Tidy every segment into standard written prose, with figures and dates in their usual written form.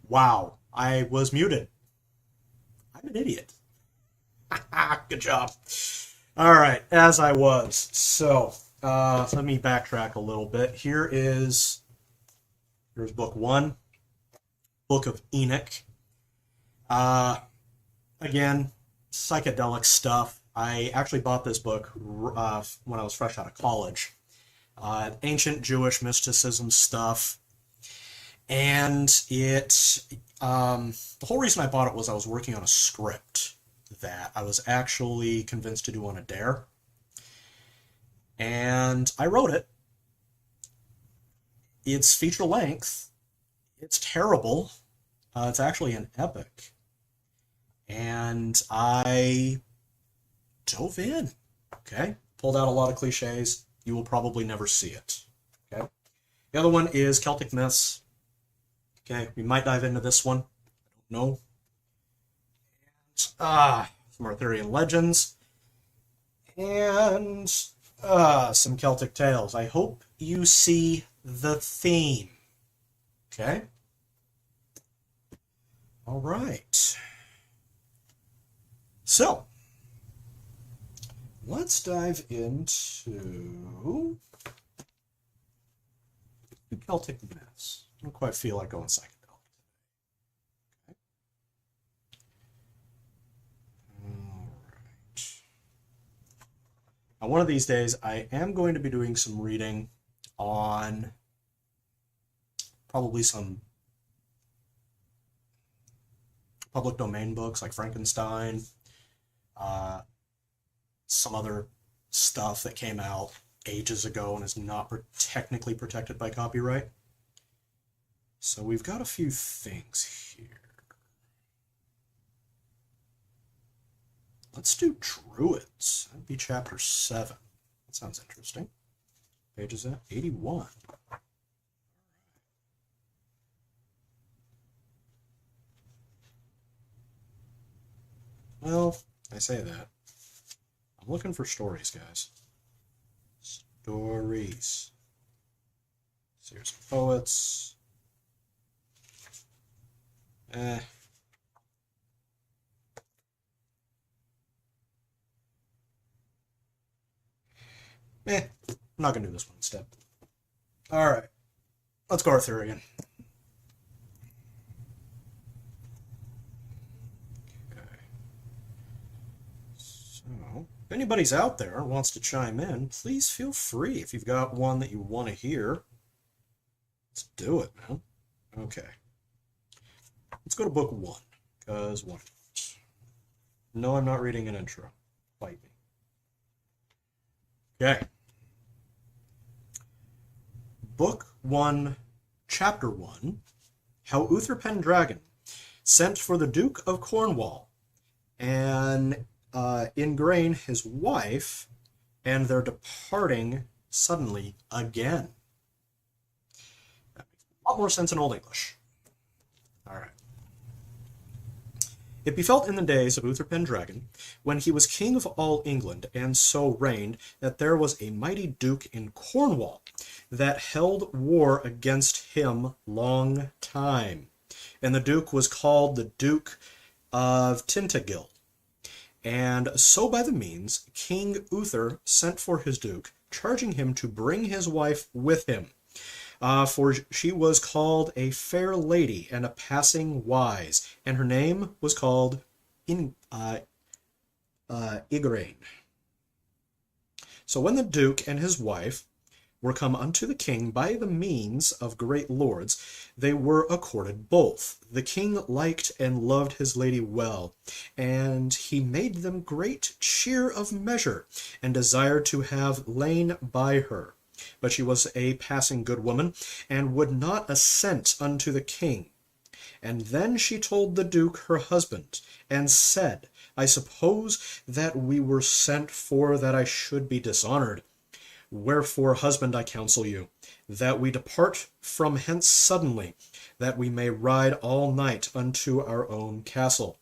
Wow, I was muted. I'm an idiot. Good job. All right, as I was. Let me backtrack a little bit. Here's book one, Book of Enoch. Uh, Again, psychedelic stuff. I actually bought this book when I was fresh out of college. Ancient Jewish mysticism stuff. And the whole reason I bought it was I was working on a script that I was actually convinced to do on a dare. And I wrote it. It's feature length. It's terrible. It's actually an epic. And I dove in. Okay? Pulled out a lot of cliches. You will probably never see it. Okay? The other one is Celtic myths. Okay, we might dive into this one. I don't know. Some Arthurian legends. And some Celtic tales. I hope you see the theme. Okay? All right. So, let's dive into the Celtic myths. I don't quite feel like going psychedelic. Okay. All right. Now, one of these days, I am going to be doing some reading on probably some public domain books like Frankenstein, some other stuff that came out ages ago and is not technically protected by copyright. So we've got a few things here. Let's do Druids. That'd be chapter 7. That sounds interesting. Page is that? 81. Well, I say that. I'm looking for stories, guys. Stories. So here's some poets. Eh. I'm not going to do this one instead. All right. Let's go Arthurian. Okay. So, if anybody's out there and wants to chime in, please feel free. If you've got one that you want to hear, let's do it, man. Okay. Let's go to book 1, because why not? No, I'm not reading an intro. Fight me. Okay. Book 1, Chapter 1, How Uther Pendragon sent for the Duke of Cornwall and ingrain his wife, and their departing suddenly again. That makes a lot more sense in Old English. All right. It befell in the days of Uther Pendragon, when he was king of all England, and so reigned, that there was a mighty duke in Cornwall, that held war against him long time. And the duke was called the Duke of Tintagil. And so by the means, King Uther sent for his duke, charging him to bring his wife with him. For she was called a fair lady and a passing wise, and her name was called Igraine. So when the duke and his wife were come unto the king by the means of great lords, they were accorded both. The king liked and loved his lady well, and he made them great cheer of measure, and desired to have lain by her. But she was a passing good woman, and would not assent unto the king. And then she told the duke her husband, and said, I suppose that we were sent for that I should be dishonored. Wherefore, husband, I counsel you, that we depart from hence suddenly, that we may ride all night unto our own castle.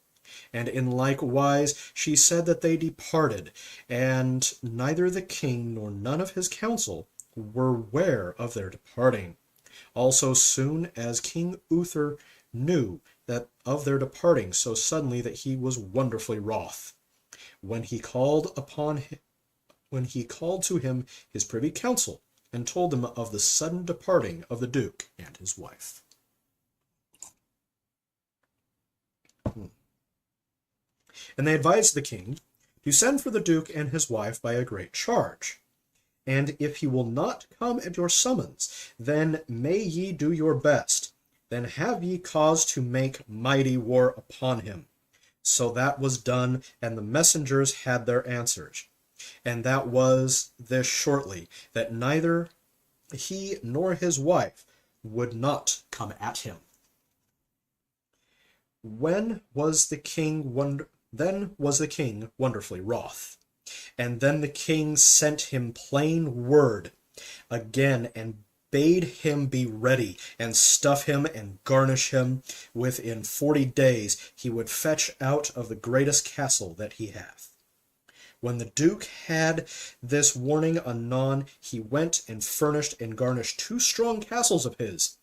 And in like wise she said that they departed, and neither the king nor none of his council were ware of their departing. Also soon as King Uther knew that of their departing so suddenly that he was wonderfully wroth. When he called to him his privy council, and told them of the sudden departing of the Duke and his wife. And they advised the king to send for the Duke and his wife by a great charge. And if he will not come at your summons, then may ye do your best. Then have ye cause to make mighty war upon him. So that was done, and the messengers had their answers. And that was this shortly, that neither he nor his wife would not come at him. Then was the king wonderfully wroth. And then the king sent him plain word again, and bade him be ready, and stuff him, and garnish him. Within 40 days he would fetch out of the greatest castle that he hath. When the Duke had this warning anon, he went and furnished and garnished 2 strong castles of his,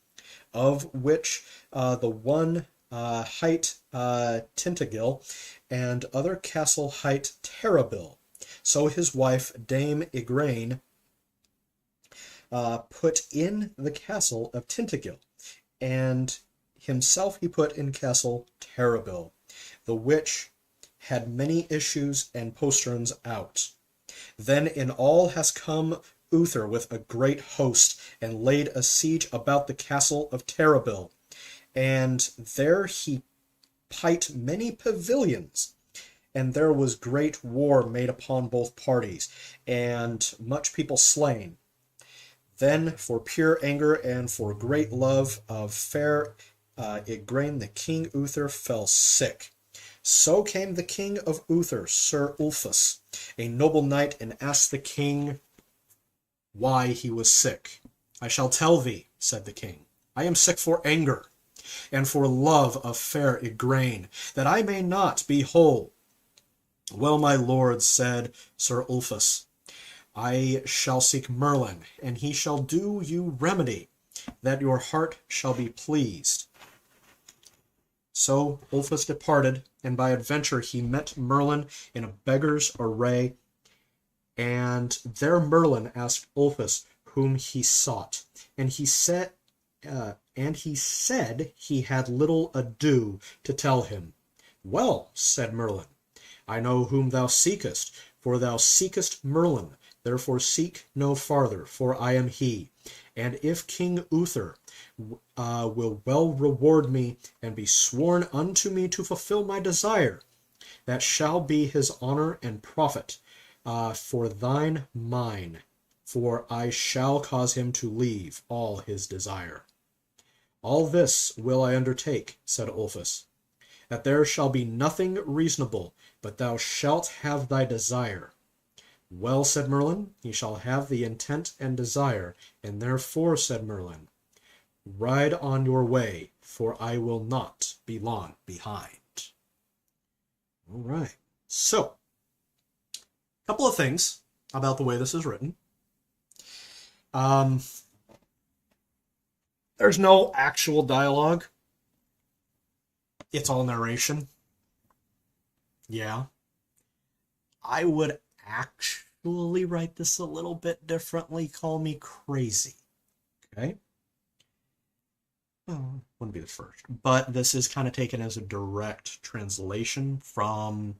of which the one hight Tintagil, and other castle hight Terrabil. So his wife, Dame Igraine, put in the castle of Tintagil, and himself he put in castle Terrabil, the which had many issues and posterns out. Then in all has come Uther with a great host, and laid a siege about the castle of Terrabil, and there he pight many pavilions, and there was great war made upon both parties, and much people slain. Then for pure anger and for great love of fair Igraine, the King Uther fell sick. So came the king of Uther, Sir Ulfus, a noble knight, and asked the king why he was sick. I shall tell thee, said the king. I am sick for anger, and for love of fair Igraine, that I may not be whole. Well, my lord, said Sir Ulfus, I shall seek Merlin, and he shall do you remedy, that your heart shall be pleased. So Ulfus departed, and by adventure he met Merlin in a beggar's array, and there Merlin asked Ulfus whom he sought, and he said he had little ado to tell him. Well, said Merlin, I know whom thou seekest, for thou seekest Merlin. Therefore seek no farther, for I am he. And if King Uther will well reward me, and be sworn unto me to fulfill my desire, that shall be his honor and profit for thine mine, for I shall cause him to leave all his desire. All this will I undertake, said Ulfus, that there shall be nothing reasonable, but thou shalt have thy desire. Well, said Merlin, he shall have the intent and desire, and therefore, said Merlin, ride on your way, for I will not be long behind. All right. So, a couple of things about the way this is written. There's no actual dialogue. It's all narration. Yeah. I would actually write this a little bit differently. Call me crazy. Okay? Wouldn't be the first. But this is kind of taken as a direct translation from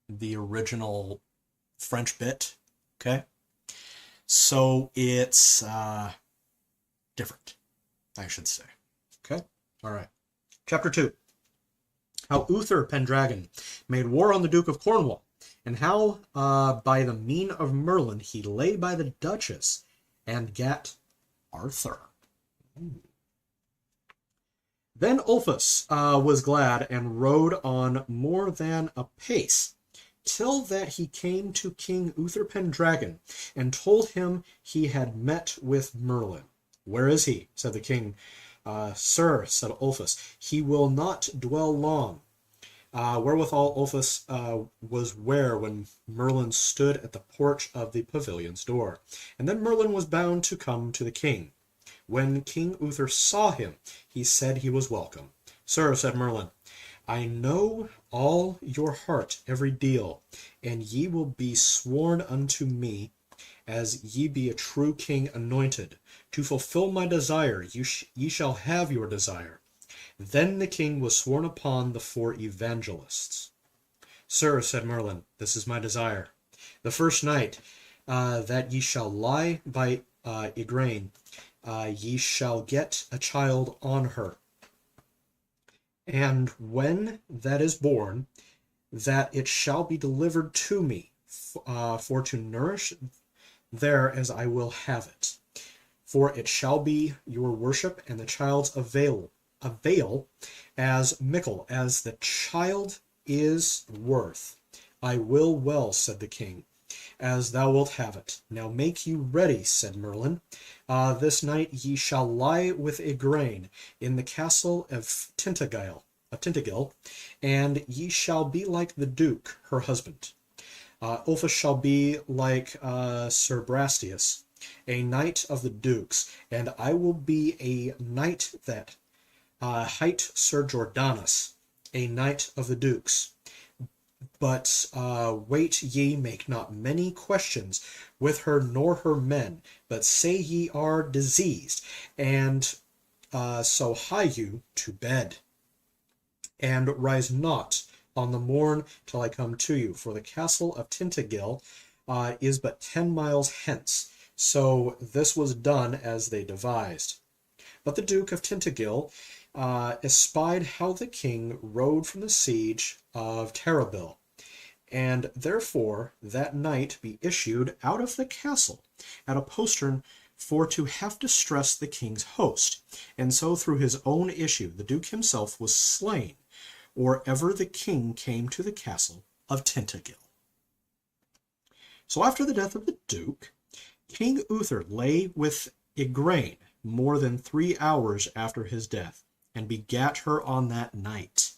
the original French bit. Okay? So it's different, I should say. Okay? All right. Chapter 2. How Uther Pendragon made war on the Duke of Cornwall, and how by the mean of Merlin he lay by the Duchess and gat Arthur. Then Ulfus was glad and rode on more than a pace, till that he came to King Uther Pendragon, and told him he had met with Merlin. Where is he? Said the king. Sir, said Ulfus, he will not dwell long. Wherewithal Ulfus was ware when Merlin stood at the porch of the pavilion's door. And then Merlin was bound to come to the king. When King Uther saw him, he said he was welcome. Sir, said Merlin, I know all your heart every deal, and ye will be sworn unto me, as ye be a true king anointed. To fulfill my desire, ye shall have your desire. Then the king was sworn upon the four evangelists. Sir, said Merlin, this is my desire. The first night that ye shall lie by Igraine, ye shall get a child on her. And when that is born, that it shall be delivered to me, for to nourish there as I will have it. For it shall be your worship and the child's avail as mickle as the child is worth. I will well, said the king, as thou wilt have it. Now make you ready, said Merlin. This night ye shall lie with Igraine in the castle of Tintagel, and ye shall be like the duke, her husband. Ulfus shall be like Sir Brastias, a knight of the duke's, and I will be a knight that hight Sir Jordanus, a knight of the duke's. But wait ye, make not many questions with her nor her men, but say ye are diseased, and so hie you to bed, and rise not on the morn till I come to you, for the castle of Tintagel is but 10 miles hence. So this was done as they devised. But the Duke of Tintagel espied how the king rode from the siege of Terrabil, and therefore that night be issued out of the castle at a postern for to have distressed the king's host, and so through his own issue the Duke himself was slain, or ever the king came to the castle of Tintagel. So after the death of the Duke, King Uther lay with Igraine more than 3 hours after his death, and begat her on that night.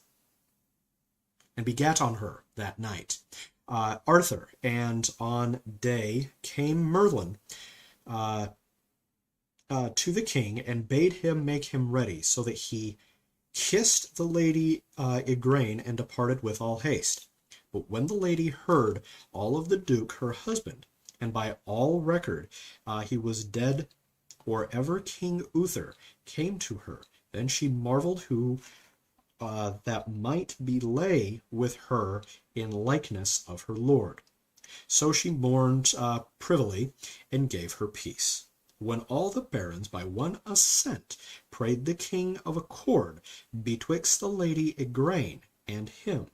Arthur, and on day came Merlin to the king, and bade him make him ready, so that he kissed the lady Igraine, and departed with all haste. But when the lady heard all of the Duke her husband, and by all record he was dead, or ever King Uther came to her, then she marvelled who that might be lay with her in likeness of her lord. So she mourned privily, and gave her peace. When all the barons by one assent prayed the king of accord betwixt the lady Igraine and him,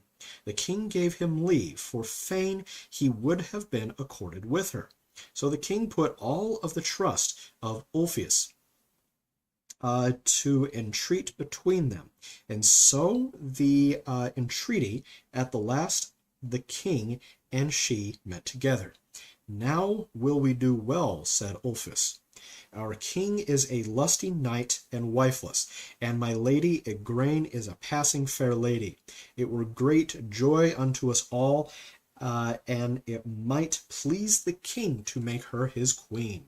the king gave him leave, for fain he would have been accorded with her. So the king put all of the trust of Ulfius to entreat between them, and so the entreaty at the last the king and she met together. Now will we do well, said Ulfius. Our king is a lusty knight and wifeless, and my lady Igraine is a passing fair lady. It were great joy unto us all, and it might please the king to make her his queen.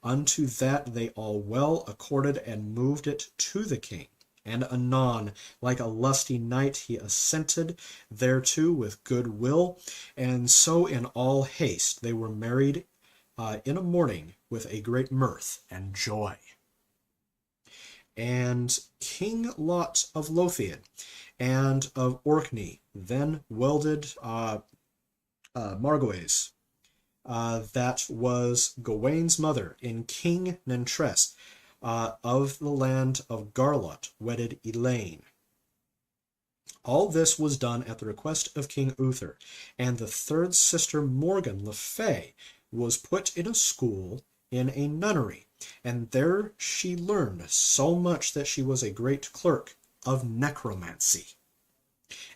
Unto that they all well accorded, and moved it to the king. And anon, like a lusty knight, he assented thereto with good will, and so in all haste they were married in a morning with a great mirth and joy. And King Lot of Lothian and of Orkney then welded Margoise, that was Gawaine's mother, in King Nentres of the land of Garlot wedded Elaine. All this was done at the request of King Uther, and the third sister Morgan le Fay was put in a school in a nunnery, and there she learned so much that she was a great clerk of necromancy.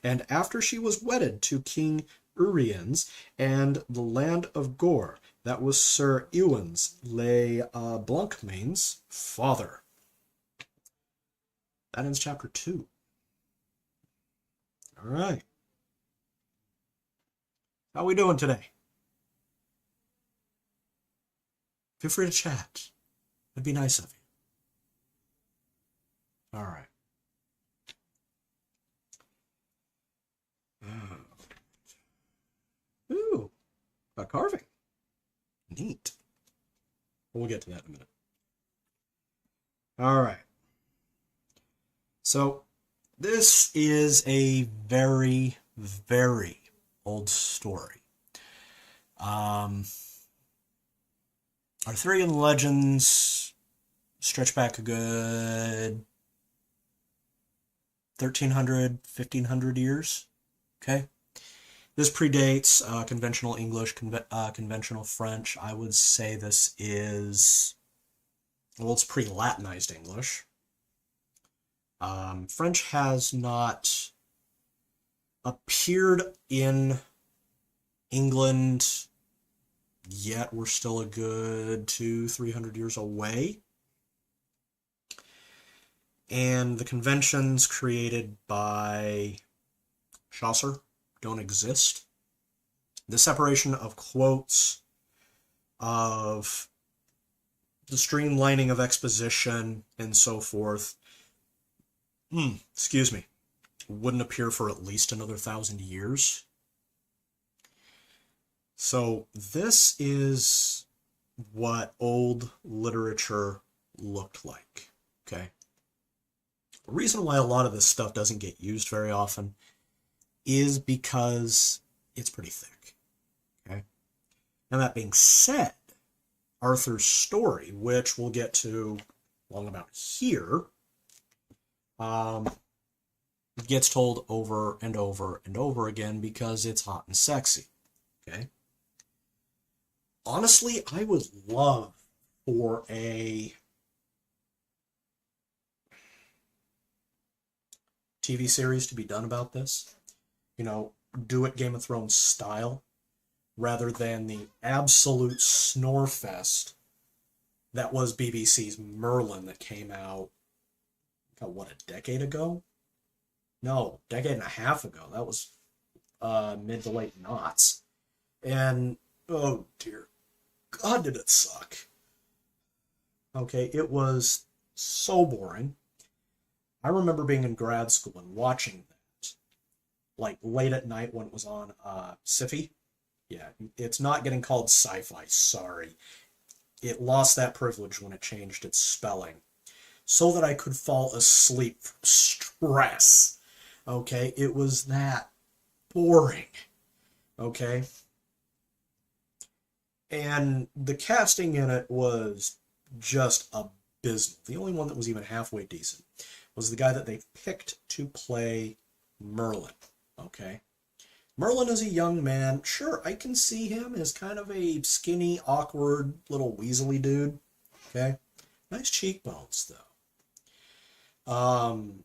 And after she was wedded to King Uriens and the land of Gore, that was Sir Ewan's le Blancmain's father. That ends chapter 2. All right. How we doing today? Feel free to chat. It'd be nice of you. All right. A carving. Neat. We'll get to that in a minute. All right. So this is a very, very old story. Arthurian legends stretch back a good 1,300, 1,500 years. Okay. This predates conventional English, conventional French. I would say this is, well, it's pre-Latinized English. French has not appeared in England yet. We're still a good 200-300 years away. And the conventions created by Chaucer don't exist. The separation of quotes, of the streamlining of exposition, and so forth, excuse me, wouldn't appear for at least another 1,000 years. So this is what old literature looked like, okay? The reason why a lot of this stuff doesn't get used very often is because it's pretty thick, okay? Now that being said, Arthur's story, which we'll get to long about here, gets told over and over and over again because it's hot and sexy, okay? Honestly, I would love for a TV series to be done about this. You know, do it Game of Thrones style, rather than the absolute snore fest that was BBC's Merlin that came out, what, a decade ago? No, decade and a half ago. That was mid to late noughts. And, oh dear, God, did it suck. Okay, it was so boring. I remember being in grad school and watching that, like, late at night when it was on Sci-Fi. Yeah, it's not getting called sci-fi, sorry. It lost that privilege when it changed its spelling, so that I could fall asleep from stress. Okay, it was that boring. Okay? And the casting in it was just abysmal. The only one that was even halfway decent was the guy that they picked to play Merlin. Okay? Merlin is a young man. Sure, I can see him as kind of a skinny, awkward, little weaselly dude. Okay? Nice cheekbones, though.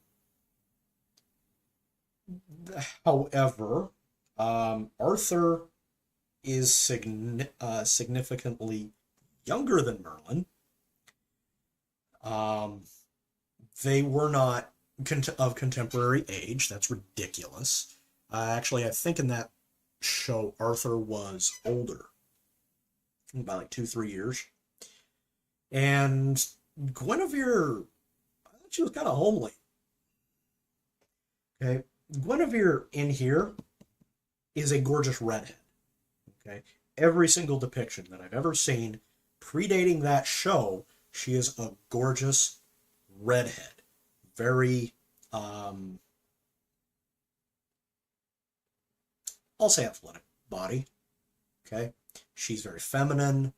However, Arthur is significantly younger than Merlin. They were not of contemporary age. That's ridiculous. Actually, I think in that show, Arthur was older. By like 2-3 years. And Guinevere, I thought she was kind of homely. Okay? Guinevere in here is a gorgeous redhead. Okay? Every single depiction that I've ever seen predating that show, she is a gorgeous redhead. Very, I'll say athletic body. Okay? She's very feminine.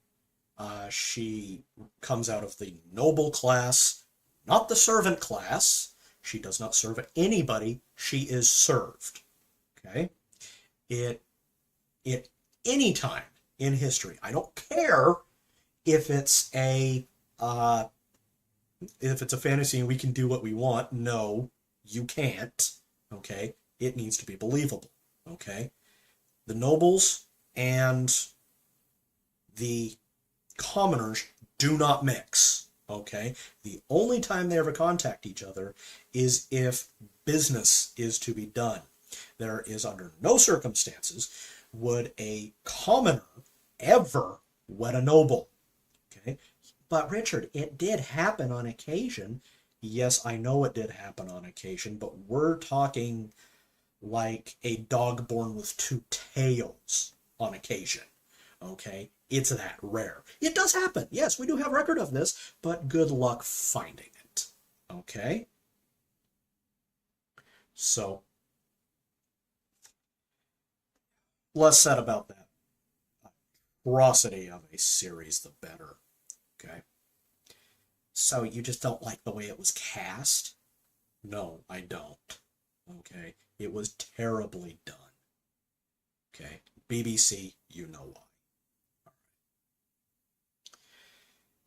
She comes out of the noble class, not the servant class. She does not serve anybody. She is served. Okay? At any time in history, I don't care if it's a fantasy and we can do what we want. No, you can't. Okay? It needs to be believable. Okay? The nobles and the commoners do not mix. Okay? The only time they ever contact each other is if business is to be done. There is under no circumstances would a commoner ever wed a noble. Okay? But Richard, it did happen on occasion. Yes, I know it did happen on occasion, but we're talking like a dog born with two tails on occasion. Okay, it's that rare. It does happen. Yes, we do have record of this, but good luck finding it. Okay, so less said about that. Atrocity of a series, the better. Okay, so you just don't like the way it was cast? No, I don't. Okay, it was terribly done. Okay, BBC, you know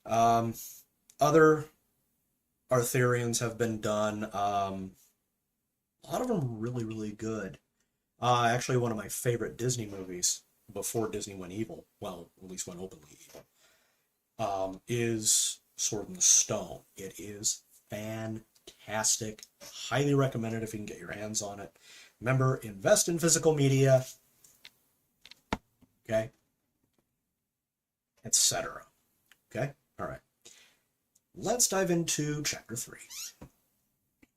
why. Other Arthurians have been done. A lot of them really, really good. Actually, one of my favorite Disney movies before Disney went evil, well, at least went openly evil, is Sword in the Stone. It is fantastic. Highly recommended if you can get your hands on it. Remember, invest in physical media, okay, etc. Okay, all right. Let's dive into chapter 3.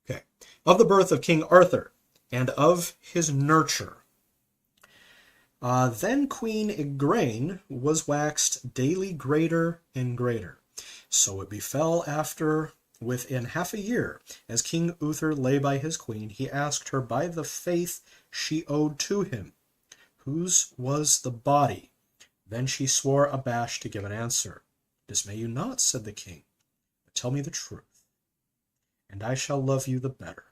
Okay, of the birth of King Arthur and of his nurture. Then Queen Igraine was waxed daily greater and greater. So it befell after within half a year, as King Uther lay by his queen, he asked her by the faith she owed to him, whose was the body. Then she swore abashed to give an answer. Dismay you not, said the king, but tell me the truth, and I shall love you the better.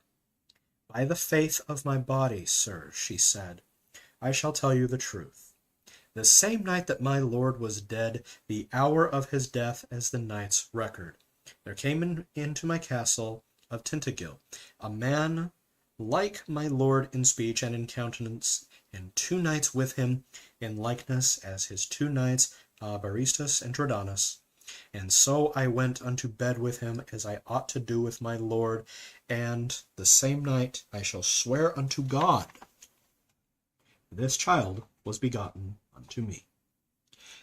By the faith of my body, sir, she said, I shall tell you the truth. The same night that my lord was dead, the hour of his death as the night's record, there came into my castle of Tintagil a man like my lord in speech and in countenance, and 2 knights with him in likeness as his 2 knights, Baristus and Trodanus. And so I went unto bed with him as I ought to do with my lord, and the same night I shall swear unto God, this child was begotten unto me.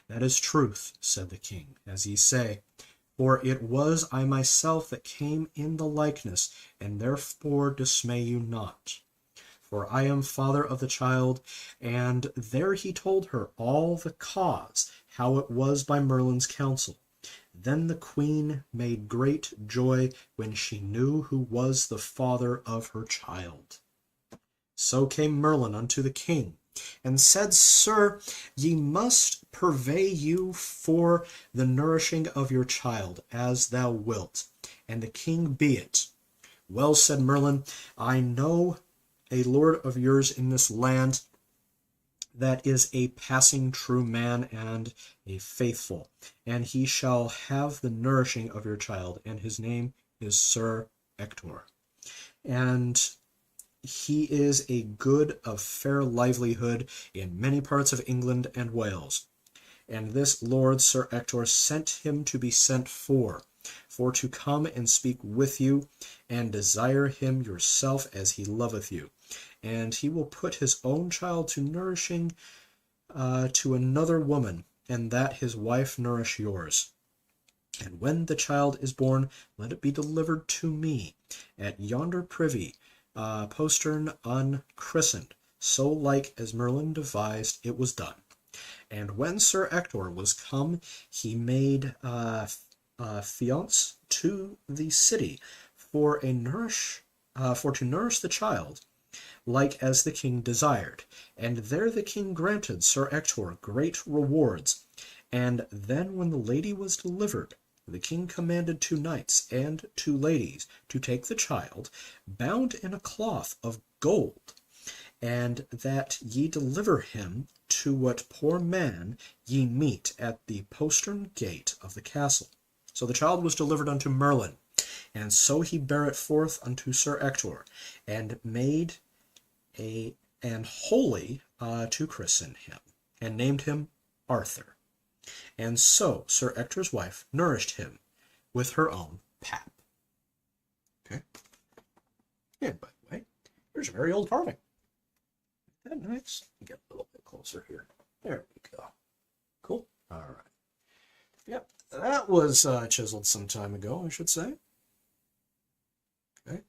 That is truth, said the king, as ye say, for it was I myself that came in the likeness, and therefore dismay you not. For I am father of the child. And there he told her all the cause, how it was by Merlin's counsel. Then the queen made great joy when she knew who was the father of her child. So came Merlin unto the king, and said, Sir, ye must purvey you for the nourishing of your child, as thou wilt. And the king be it. Well, said Merlin, I know a lord of yours in this land that is a passing true man and a faithful, and he shall have the nourishing of your child, and his name is Sir Ector. And he is a good of fair livelihood in many parts of England and Wales. And this lord Sir Ector sent him to be sent for to come and speak with you, and desire him yourself as he loveth you. And he will put his own child to nourishing to another woman, and that his wife nourish yours. And when the child is born, let it be delivered to me at yonder privy postern unchristened, so like as Merlin devised it was done. And when Sir Ector was come, he made fiance to the city for to nourish the child, like as the king desired. And there the king granted Sir Ector great rewards. And then when the lady was delivered, the king commanded 2 knights and 2 ladies to take the child, bound in a cloth of gold, and that ye deliver him to what poor man ye meet at the postern gate of the castle. So the child was delivered unto Merlin, and so he bare it forth unto Sir Ector, and made and holy to christen him, and named him Arthur. And so Sir Ector's wife nourished him with her own pap. Okay. And by the way, here's a very old carving. Isn't that nice? Get a little bit closer here. There we go. Cool. All right. Yep. That was chiseled some time ago, I should say. Okay.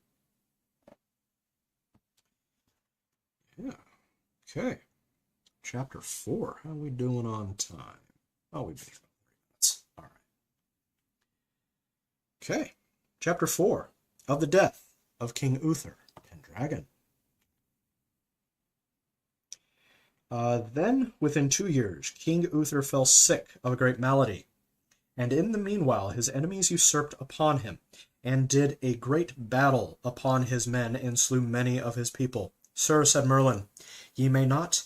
Yeah. Okay. chapter 4. How are we doing on time? Oh, we've been here about 3 minutes. All right. Okay. Chapter 4 of the death of King Uther Pendragon. Then, within 2 years, King Uther fell sick of a great malady, and in the meanwhile his enemies usurped upon him, and did a great battle upon his men, and slew many of his people. Sir, said Merlin, ye may not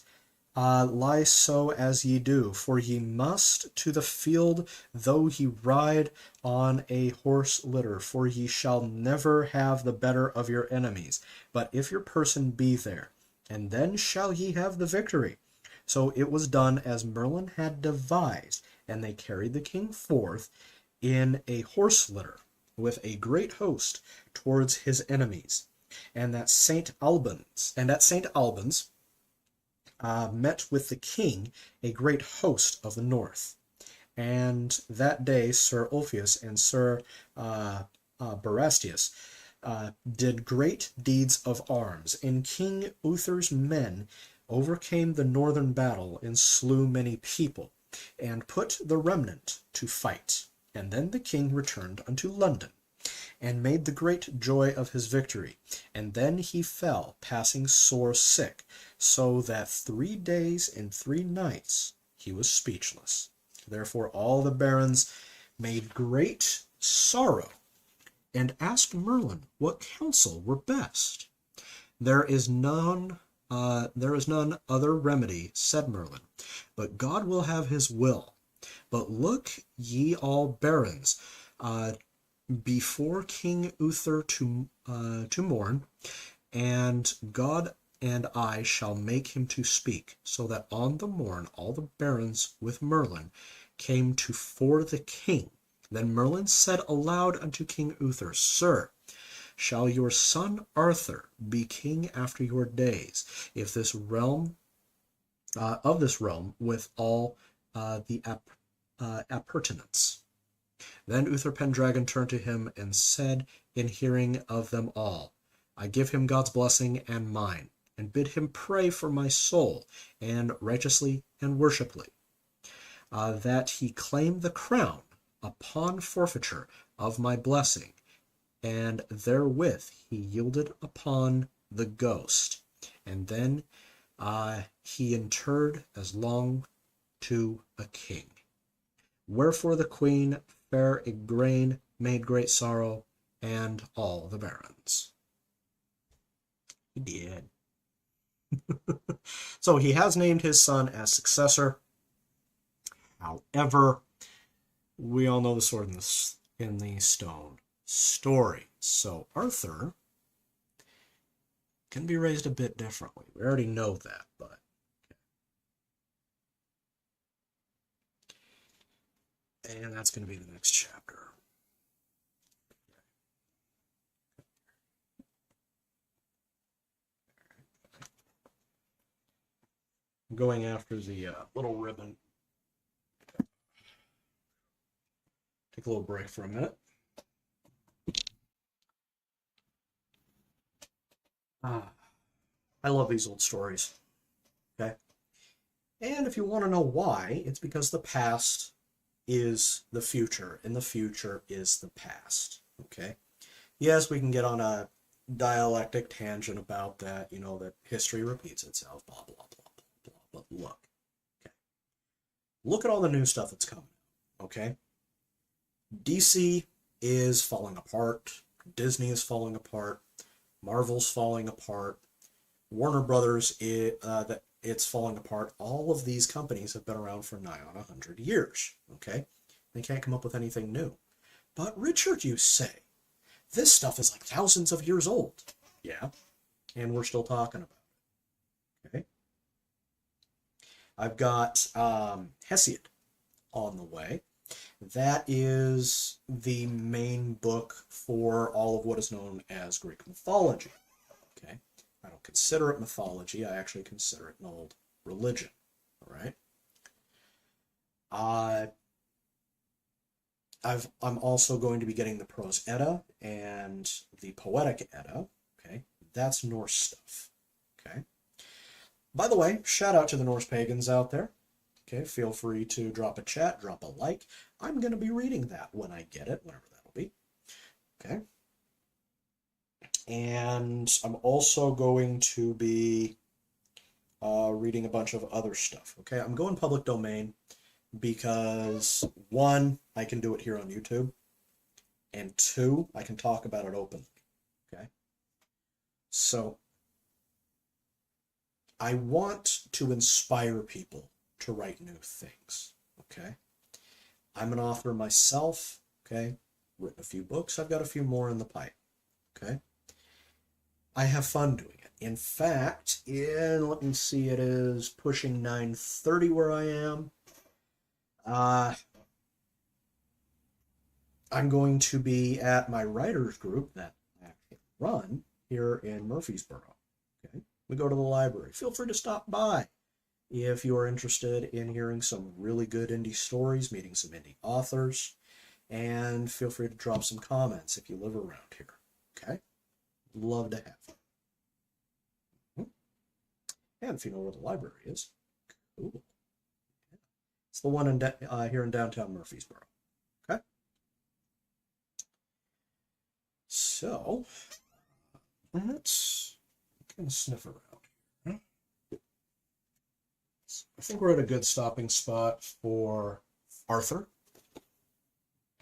lie so as ye do, for ye must to the field, though ye ride on a horse litter, for ye shall never have the better of your enemies, but if your person be there, and then shall ye have the victory. So it was done as Merlin had devised, and they carried the king forth in a horse litter with a great host towards his enemies. And at St. Albans met with the king a great host of the north. And that day Sir Ulfius and Sir Barastius did great deeds of arms, and King Uther's men overcame the northern battle, and slew many people, and put the remnant to fight. And then the king returned unto London, and made the great joy of his victory. And then he fell passing sore sick, so that 3 days and 3 nights he was speechless. Therefore all the barons made great sorrow, and asked Merlin what counsel were best. There is none other remedy, said Merlin, but God will have his will. But look ye all barons, before King Uther to mourn, and God and I shall make him to speak. So that on the morn all the barons with Merlin came to fore the king. Then Merlin said aloud unto King Uther, Sir, shall your son Arthur be king after your days, if this realm of this realm with all the appurtenance? Then Uther Pendragon turned to him and said in hearing of them all, I give him God's blessing and mine, and bid him pray for my soul, and righteously and worshipfully, that he claim the crown upon forfeiture of my blessing. And therewith he yielded upon the ghost, and then he interred as long to a king. Wherefore the queen, fair Igraine, made great sorrow, and all the barons. He did. So he has named his son as successor. However, we all know the sword in the stone story. So Arthur can be raised a bit differently. We already know that, but and that's going to be the next chapter. I'm going after the little ribbon. Take a little break for a minute. I love these old stories. Okay? And if you want to know why, it's because the past is the future, and the future is the past. Okay? Yes, we can get on a dialectic tangent about that, you know, that history repeats itself, blah, blah, blah, blah, blah. But look. Okay. Look at all the new stuff that's coming. Okay? DC is falling apart. Disney is falling apart. Marvel's falling apart. Warner Brothers, it's falling apart. All of these companies have been around for nigh on 100 years. Okay? They can't come up with anything new. But Richard, you say, this stuff is like thousands of years old. Yeah. And we're still talking about it. Okay? I've got Hesiod on the way. That is the main book for all of what is known as Greek mythology. Okay? I don't consider it mythology. I actually consider it an old religion. All right? I'm also going to be getting the Prose Edda and the Poetic Edda. Okay? That's Norse stuff. Okay? By the way, shout out to the Norse pagans out there. Okay, feel free to drop a chat, drop a like. I'm going to be reading that when I get it, whenever that'll be. Okay. And I'm also going to be reading a bunch of other stuff. Okay, I'm going public domain because one, I can do it here on YouTube, and two, I can talk about it openly. Okay, so I want to inspire people to write new things. Okay, I'm an author myself. Okay, written a few books. I've got a few more in the pipe. Okay, I have fun doing it. In fact, let me see, it is pushing 9:30 where I am. I'm going to be at my writers group that I actually run here in Murfreesboro. Okay, we go to the library. Feel free to stop by if you are interested in hearing some really good indie stories, meeting some indie authors, and feel free to drop some comments if you live around here. Okay, love to have you. And if you know where the library is, cool. It's the one here in downtown Murfreesboro. Okay. So, let's kind of sniff around here. I think we're at a good stopping spot for Arthur.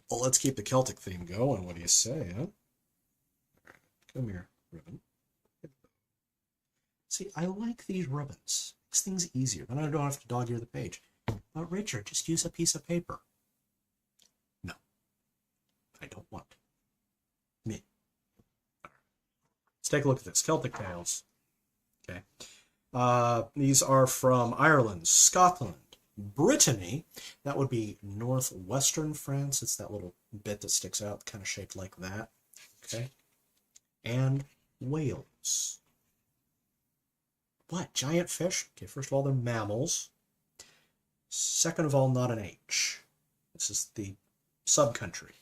Well, let's keep the Celtic theme going. What do you say, huh? Come here, ribbon. See, I like these ribbons. Makes things easier. Then I don't have to dog-ear the page. But Richard, just use a piece of paper. No, I don't want to. Me. Let's take a look at this. Celtic Tales. Okay. These are from Ireland, Scotland, Brittany. That would be northwestern France. It's that little bit that sticks out, kind of shaped like that. Okay. And Wales. What? Giant fish? Okay, first of all, they're mammals. Second of all, not an H. This is the subcountry.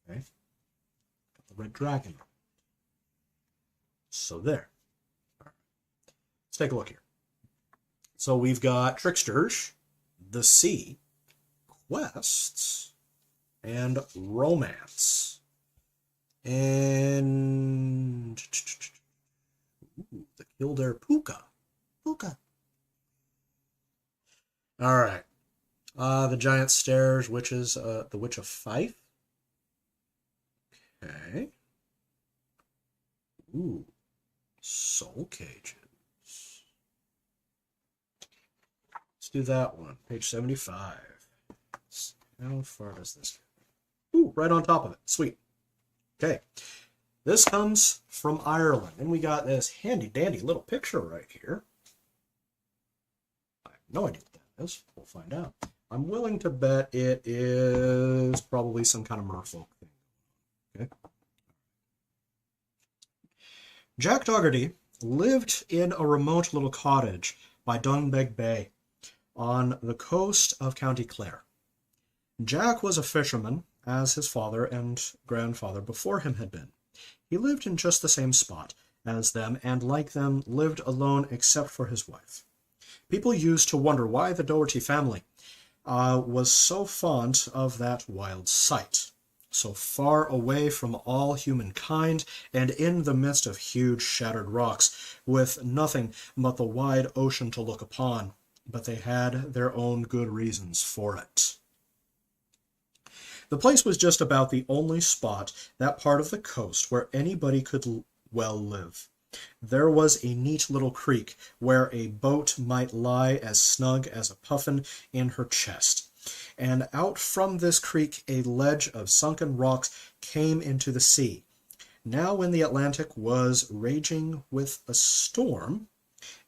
Okay? Got the red dragon. So there. All right. Let's take a look here. So we've got tricksters, the sea, quests, and romance. And the Kildare Puka. Puka. All right. The Giant Stairs, Witches, the Witch of Fife. Okay. Ooh. Soul Cages. Let's do that one. Page 75. How far does this go? Ooh, right on top of it. Sweet. Okay. This comes from Ireland. And we got this handy-dandy little picture right here. I have no idea what that is. We'll find out. I'm willing to bet it is probably some kind of merfolk thing. Okay. Jack Dougherty lived in a remote little cottage by Dunbeg Bay on the coast of County Clare. Jack was a fisherman, as his father and grandfather before him had been. He lived in just the same spot as them, and like them, lived alone except for his wife. People used to wonder why the Dougherty family was so fond of that wild sight, so far away from all humankind, and in the midst of huge shattered rocks, with nothing but the wide ocean to look upon. But they had their own good reasons for it. The place was just about the only spot, that part of the coast, where anybody could well live. There was a neat little creek where a boat might lie as snug as a puffin in her chest. And out from this creek a ledge of sunken rocks came into the sea. Now when the Atlantic was raging with a storm,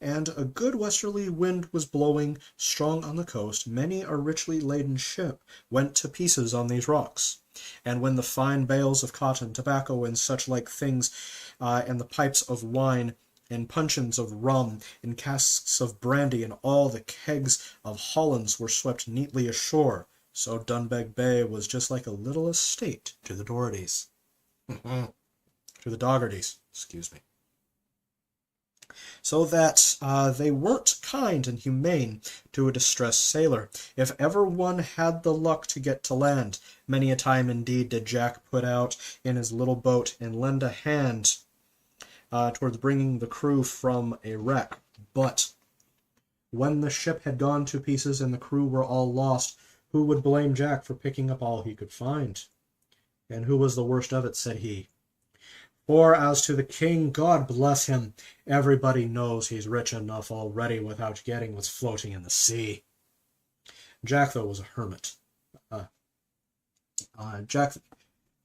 and a good westerly wind was blowing strong on the coast, many a richly laden ship went to pieces on these rocks. And when the fine bales of cotton, tobacco, and such like things, and the pipes of wine, and puncheons of rum, and casks of brandy, and all the kegs of Hollands were swept neatly ashore, so Dunbeg Bay was just like a little estate to the Doughertys. To the Doughertys, excuse me. so that they weren't kind and humane to a distressed sailor. If ever one had the luck to get to land, many a time indeed did Jack put out in his little boat and lend a hand towards bringing the crew from a wreck. But when the ship had gone to pieces and the crew were all lost, who would blame Jack for picking up all he could find? And who was the worst of it, said he. For as to the king, God bless him, everybody knows he's rich enough already without getting what's floating in the sea. Jack, though, was a hermit. Jack,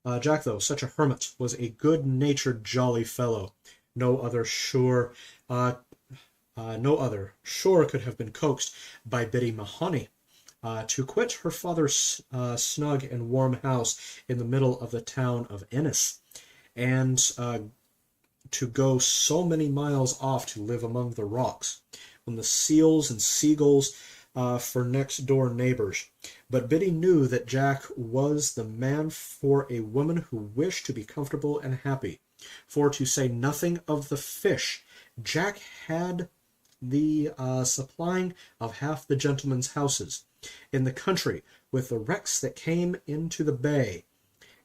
though, such a hermit, was a good-natured, jolly fellow. No other sure could have been coaxed by Biddy Mahoney to quit her father's snug and warm house in the middle of the town of Ennis, and to go so many miles off to live among the rocks, when the seals and seagulls for next-door neighbors. But Biddy knew that Jack was the man for a woman who wished to be comfortable and happy. For to say nothing of the fish, Jack had the supplying of half the gentlemen's houses in the country with the wrecks that came into the bay,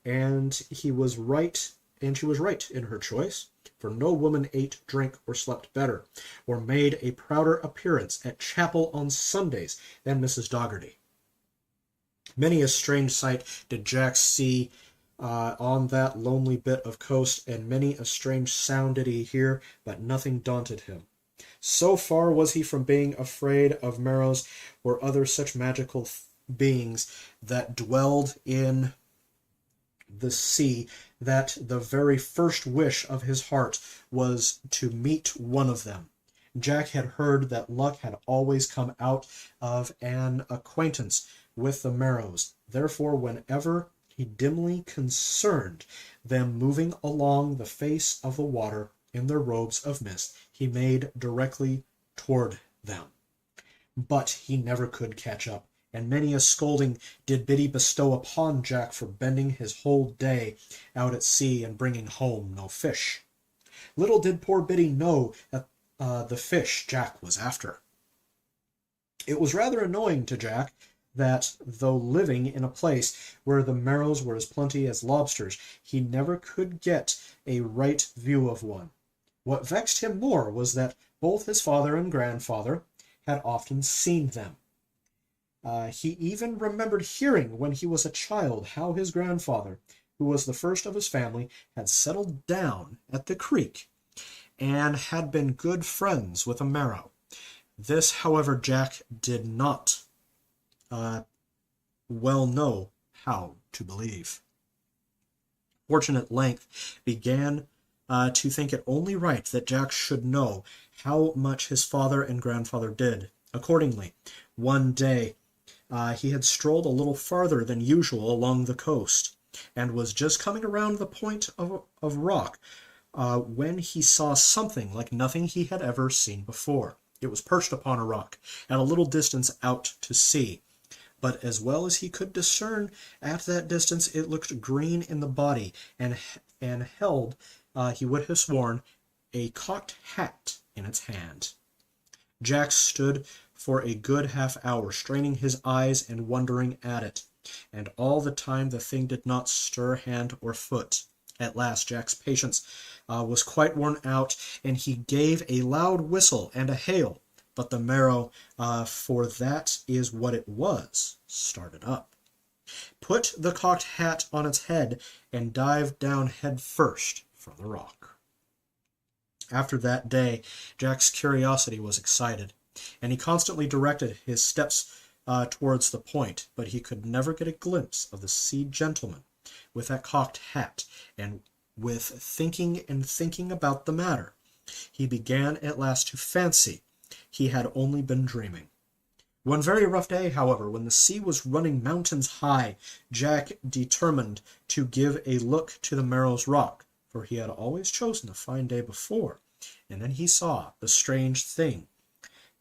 and he was right, and she was right in her choice, for no woman ate, drank, or slept better, or made a prouder appearance at chapel on Sundays than Mrs. Doggerty. Many a strange sight did Jack see on that lonely bit of coast, and many a strange sound did he hear, but nothing daunted him. So far was he from being afraid of Merows or other such magical beings that dwelled in the sea, that the very first wish of his heart was to meet one of them. Jack had heard that luck had always come out of an acquaintance with the Merows. Therefore, whenever he dimly concerned them moving along the face of the water in their robes of mist, he made directly toward them. But he never could catch up, and many a scolding did Biddy bestow upon Jack for bending his whole day out at sea and bringing home no fish. Little did poor Biddy know that the fish Jack was after. It was rather annoying to Jack that, though living in a place where the Merows were as plenty as lobsters, he never could get a right view of one. What vexed him more was that both his father and grandfather had often seen them. He even remembered hearing when he was a child how his grandfather, who was the first of his family, had settled down at the creek and had been good friends with a Merow. This, however, Jack did not well know how to believe. Fortune at length began to think it only right that Jack should know how much his father and grandfather did. Accordingly, one day he had strolled a little farther than usual along the coast, and was just coming around the point of rock when he saw something like nothing he had ever seen before. It was perched upon a rock, at a little distance out to sea, but as well as he could discern at that distance, it looked green in the body, and held, he would have sworn, a cocked hat in its hand. Jack stood for a good half-hour, straining his eyes and wondering at it, and all the time the thing did not stir hand or foot. At last Jack's patience was quite worn out, and he gave a loud whistle and a hail, but the Merow, for that is what it was, started up, put the cocked hat on its head, and dived down head first from the rock. After that day, Jack's curiosity was excited, and he constantly directed his steps towards the point, but he could never get a glimpse of the sea gentleman with that cocked hat, and with thinking and thinking about the matter, he began at last to fancy he had only been dreaming. One very rough day, however, when the sea was running mountains high, Jack determined to give a look to the Merrow's rock, for he had always chosen a fine day before, and then he saw the strange thing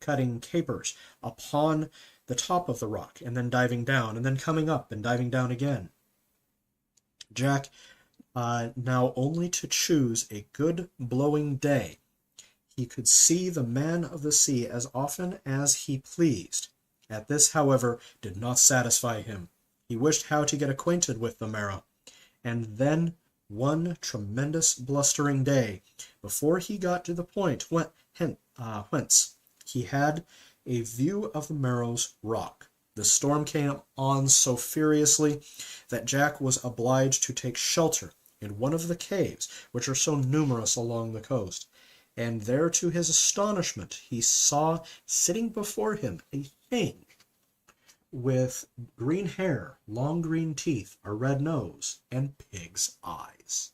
cutting capers upon the top of the rock, and then diving down, and then coming up and diving down again. Jack, now only to choose a good blowing day, he could see the man of the sea as often as he pleased. At this, however, did not satisfy him. He wished how to get acquainted with the Merrow, and then one tremendous blustering day, before he got to the point whence he had a view of the Merrow's rock, the storm came on so furiously that Jack was obliged to take shelter in one of the caves which are so numerous along the coast. And there, to his astonishment, he saw sitting before him a thing with green hair, long green teeth, a red nose, and pig's eyes.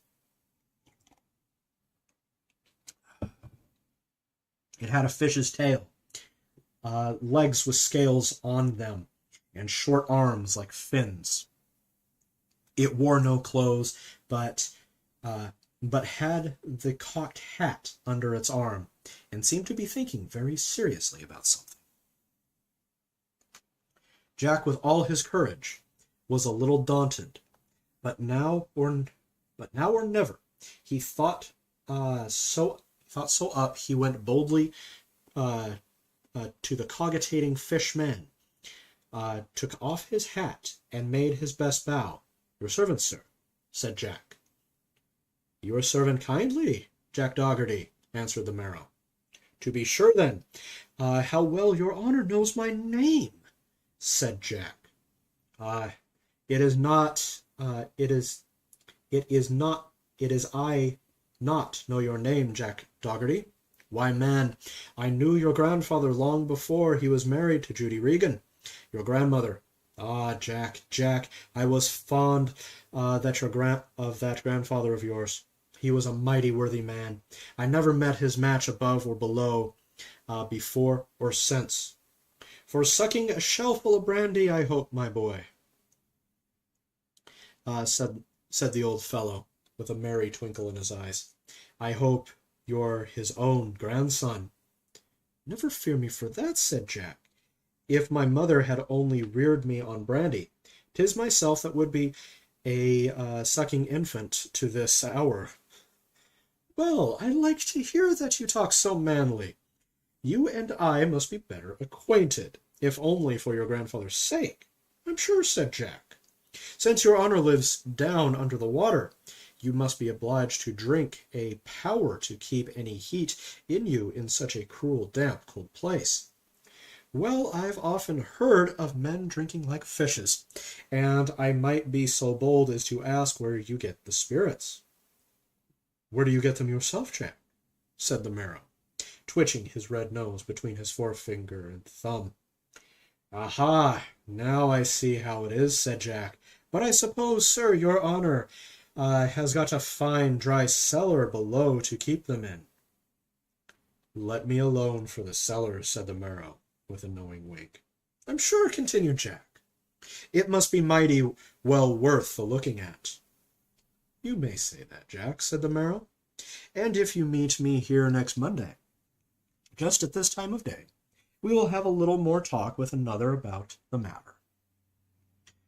It had a fish's tail, legs with scales on them, and short arms like fins. It wore no clothes, but had the cocked hat under its arm, and seemed to be thinking very seriously about something. Jack, with all his courage, was a little daunted, but now or never. He thought so up. He went boldly to the cogitating fishman, took off his hat, and made his best bow. "Your servant, sir," said Jack. "Your servant kindly, Jack Dogherty," answered the Merrow. "To be sure, then. How well your honor knows my name," said Jack. It is I not know your name, Jack Dogherty. Why, man, I knew your grandfather long before he was married to Judy Regan, your grandmother. Jack, I was fond of that grandfather of yours. He was a mighty worthy man. I never met his match above or below, before or since. For sucking a shell full of brandy, I hope, my boy," said the old fellow, with a merry twinkle in his eyes. "I hope you're his own grandson." "Never fear me for that," said Jack. "If my mother had only reared me on brandy, 'tis myself that would be a sucking infant to this hour." "Well, I like to hear that you talk so manly. You and I must be better acquainted, if only for your grandfather's sake." "I'm sure," said Jack. "Since your honor lives down under the water, you must be obliged to drink a power to keep any heat in you in such a cruel, damp, cold place." "Well, I've often heard of men drinking like fishes, and I might be so bold as to ask where you get the spirits." "Where do you get them yourself, Jack?" said the Merrow, twitching his red nose between his forefinger and thumb. "Aha! Now I see how it is," said Jack. "But I suppose, sir, your honor has got a fine dry cellar below to keep them in." "Let me alone for the cellar," said the Merrow, with a knowing wink. "I'm sure," continued Jack, "it must be mighty well worth the looking at." "You may say that, Jack," said the Merrow. "And if you meet me here next Monday, just at this time of day, we will have a little more talk with another about the matter."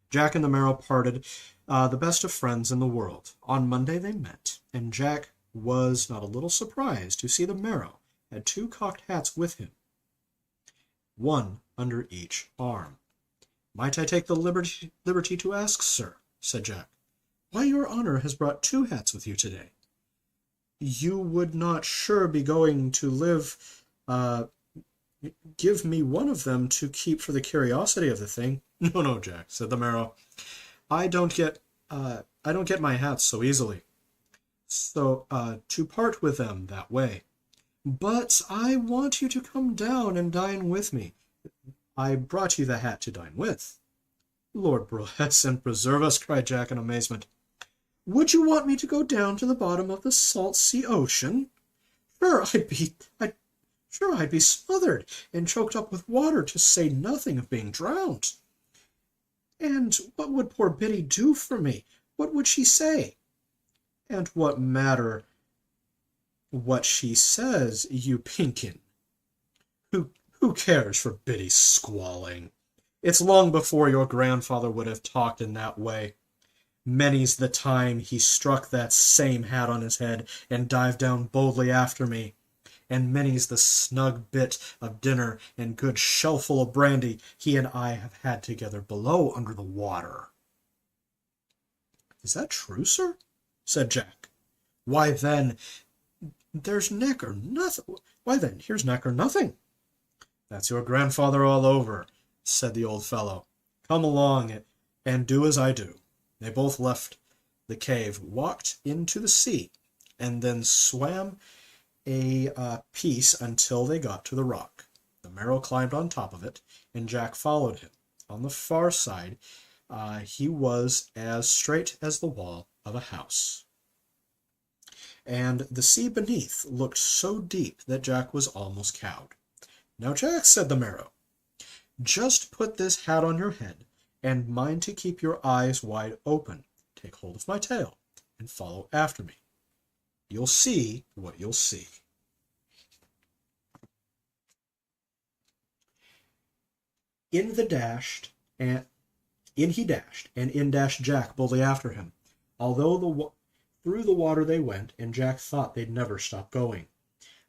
Jack and the Merrow parted, the best of friends in the world. On Monday they met, and Jack was not a little surprised to see the Merrow had two cocked hats with him, one under each arm. "Might I take the liberty to ask, sir," said Jack, "why your honor has brought two hats with you today? You would not sure be going to live give me one of them to keep for the curiosity of the thing." No, Jack," said the Merrow. I don't get my hats so easily, so to part with them that way. But I want you to come down and dine with me. I brought you the hat to dine with." "Lord bless and preserve us," cried Jack in amazement. "Would you want me to go down to the bottom of the salt sea ocean? Sure, I'd be smothered and choked up with water, to say nothing of being drowned. And what would poor Biddy do for me? What would she say?" "And what matter what she says, you Pinkin? Who cares for Biddy's squalling? It's long before your grandfather would have talked in that way. Many's the time he struck that same hat on his head and dived down boldly after me. and many's the snug bit of dinner and good shellful of brandy he and I have had together below under the water." "Is that true, sir?" said Jack. "Why then, there's neck or nothing. Why then, here's neck or nothing." "That's your grandfather all over," said the old fellow. "Come along and do as I do." They both left the cave, walked into the sea, and then swam a piece until they got to the rock. The Merrow climbed on top of it, and Jack followed him. On the far side, he was as straight as the wall of a house, and the sea beneath looked so deep that Jack was almost cowed. "Now, Jack," said the Merrow, "just put this hat on your head, and mind to keep your eyes wide open. Take hold of my tail, and follow after me. You'll see what you'll see." In he dashed, and in dashed Jack boldly after him. Although through the water they went, and Jack thought they'd never stop going.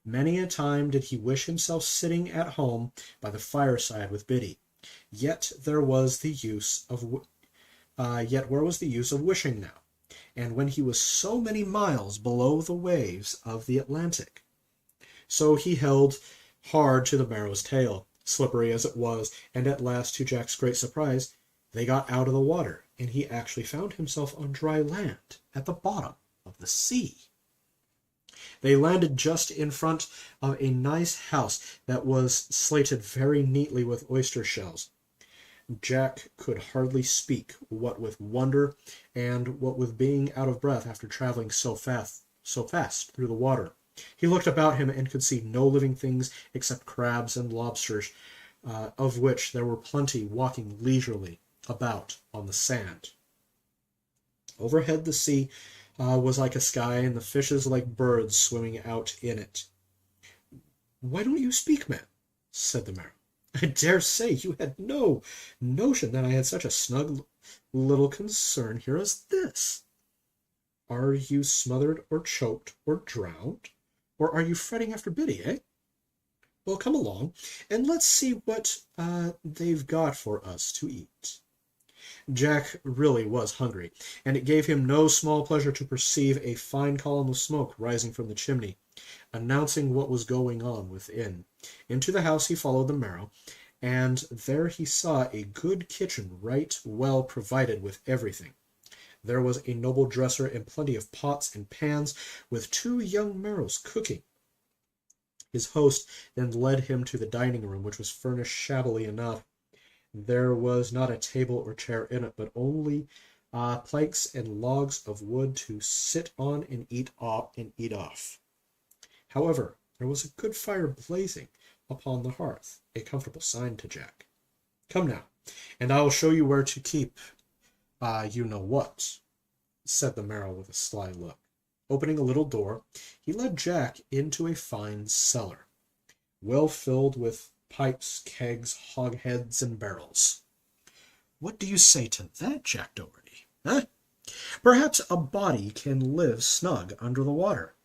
Many a time did he wish himself sitting at home by the fireside with Biddy. Yet where was the use of wishing now, and when he was so many miles below the waves of the Atlantic? So he held hard to the Merrow's tail, slippery as it was, and at last, to Jack's great surprise, they got out of the water, and he actually found himself on dry land at the bottom of the sea. They landed just in front of a nice house that was slated very neatly with oyster shells. Jack could hardly speak, what with wonder and what with being out of breath after traveling so fast through the water. He looked about him and could see no living things except crabs and lobsters, of which there were plenty walking leisurely about on the sand. Overhead the sea was like a sky, and the fishes like birds swimming out in it. "Why don't you speak, man?" said the Merrow. "I dare say you had no notion that I had such a snug little concern here as this. Are you smothered or choked or drowned? Or are you fretting after Biddy, eh? Well, come along, and let's see what they've got for us to eat." Jack really was hungry, and it gave him no small pleasure to perceive a fine column of smoke rising from the chimney, announcing what was going on within. Into the house he followed the Merrow, and there he saw a good kitchen right well provided with everything. There was a noble dresser and plenty of pots and pans, with 2 young Merrows cooking. His host then led him to the dining room, which was furnished shabbily enough. There was not a table or chair in it, but only planks and logs of wood to sit on and eat off. However, there was a good fire blazing upon the hearth, a comfortable sign to Jack. "Come now, and I will show you where to keep you-know-what," said the Merrow with a sly look. Opening a little door, he led Jack into a fine cellar, well filled with pipes, kegs, hogsheads, and barrels. "What do you say to that, Jack Dougherty? Perhaps a body can live snug under the water."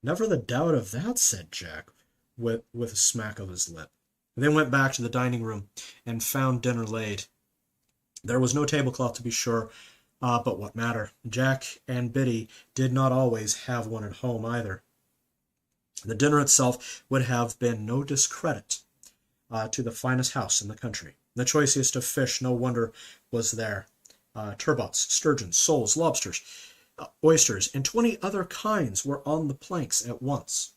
"Never the doubt of that," said Jack, with a smack of his lip. They went back to the dining room and found dinner laid. There was no tablecloth, to be sure, but what matter? Jack and Biddy did not always have one at home either. The dinner itself would have been no discredit to the finest house in the country. The choicest of fish, no wonder, was there. Turbots, sturgeons, soles, lobsters, oysters, and 20 other kinds were on the planks at once,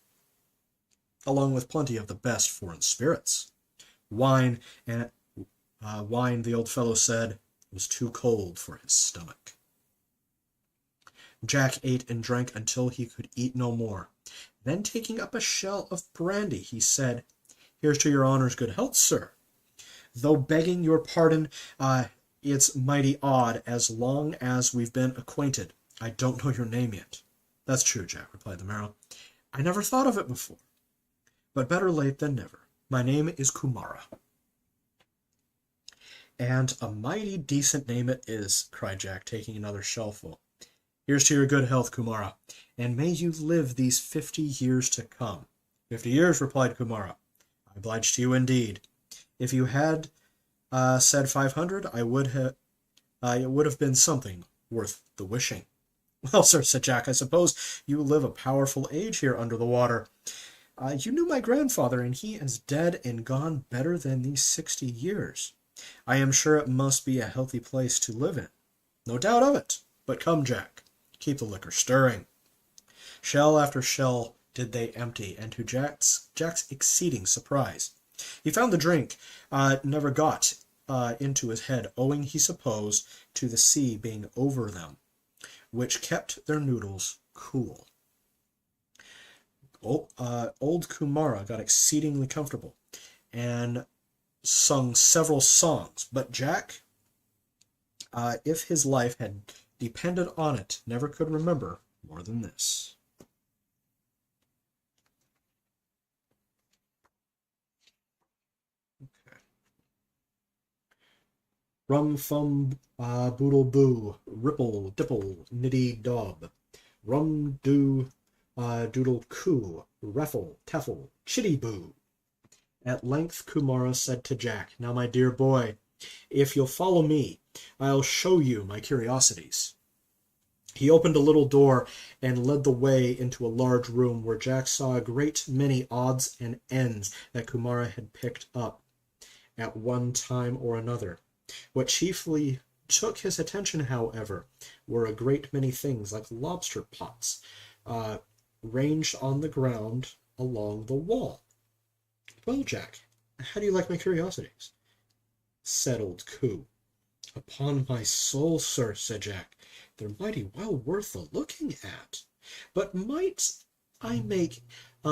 along with plenty of the best foreign spirits. Wine, the old fellow said, was too cold for his stomach. Jack ate and drank until he could eat no more. Then, taking up a shell of brandy, he said, "Here's to your honor's good health, sir. Though begging your pardon, it's mighty odd, as long as we've been acquainted. I don't know your name yet." "That's true, Jack," replied the Merrow. "I never thought of it before. But better late than never. My name is Kumara." "And a mighty decent name it is," cried Jack, taking another shellful. "Here's to your good health, Kumara, and may you live these 50 years to come. 50 years, replied Kumara. I oblige to you indeed. If you had said 500, it would have been something worth the wishing. Well, sir, said Jack, I suppose you live a powerful age here under the water. You knew my grandfather, and he is dead and gone better than these 60 years. I am sure it must be a healthy place to live in. No doubt of it. But come, Jack, keep the liquor stirring. Shell after shell did they empty, and to Jack's exceeding surprise, he found the drink never got into his head, owing, he supposed, to the sea being over them, which kept their noodles cool. Old Kumara got exceedingly comfortable and sung several songs, but Jack, if his life had depended on it, never could remember more than this. Okay. Rum fum boodle boo, ripple dipple niddy dob, rum do doodle coo, reffle teffle chitty boo. At length Kumara said to Jack, Now, my dear boy, if you'll follow me, I'll show you my curiosities. He opened a little door and led the way into a large room where Jack saw a great many odds and ends that Kumara had picked up at one time or another. What chiefly took his attention, however, were a great many things like lobster pots, ranged on the ground along the wall. Well, Jack, how do you like my curiosities? Said old Coo. Upon my soul, sir, said Jack, they're mighty well worth the looking at. But might I make